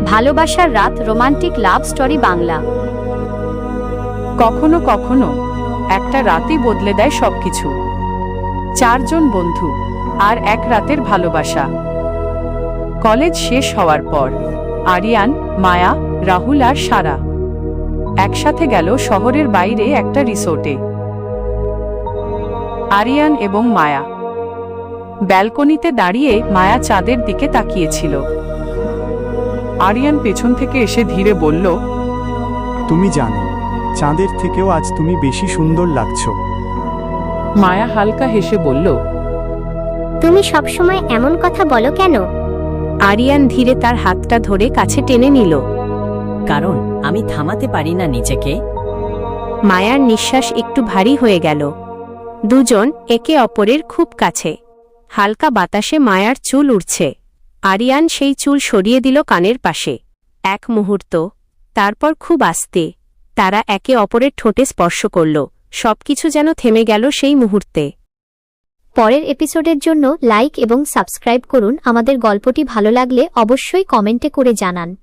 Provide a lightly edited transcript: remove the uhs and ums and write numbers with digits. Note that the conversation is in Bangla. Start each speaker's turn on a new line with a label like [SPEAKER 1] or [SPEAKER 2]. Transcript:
[SPEAKER 1] ভালোবাসার রাত রোমান্টিক লাভ স্টোরি বাংলা।
[SPEAKER 2] কখনো কখনো একটা রাতই বদলে দেয় সবকিছু। চারজন বন্ধু আর এক রাতের ভালোবাসা। কলেজ শেষ হওয়ার পর আরিয়ান, মায়া, রাহুল আর সারা একসাথে গেল শহরের বাইরে একটা রিসোর্টে। আরিয়ান এবং মায়া ব্যালকনিতে দাঁড়িয়ে মায়া চাঁদের দিকে তাকিয়েছিল। আরিয়ান পেছন থেকে এসে ধীরে বলল,
[SPEAKER 3] তুমি জানো, চাঁদের থেকেও আজ তুমি বেশি সুন্দর লাগছো।
[SPEAKER 2] মায়া হালকা হেসে বলল,
[SPEAKER 4] তুমি সবসময় এমন কথা বলো কেন?
[SPEAKER 1] আরিয়ান ধীরে তার হাতটা ধরে কাছে টেনে নিল।
[SPEAKER 5] কারণ আমি থামাতে পারি না নিজেকে।
[SPEAKER 1] মায়ার নিঃশ্বাস একটু ভারী হয়ে গেল। দুজন একে অপরের খুব কাছে। হালকা বাতাসে মায়ার চুল উড়ছে। আরিয়ান সেই চুল সরিয়ে দিল কানের পাশে। এক মুহূর্ত, তারপর খুব আস্তে তারা একে অপরের ঠোঁটে স্পর্শ করল। সবকিছু যেন থেমে গেল সেই মুহূর্তে।
[SPEAKER 4] পরের এপিসোডের জন্য লাইক এবং সাবস্ক্রাইব করুন। আমাদের গল্পটি ভালো লাগলে অবশ্যই কমেন্টে করে জানান।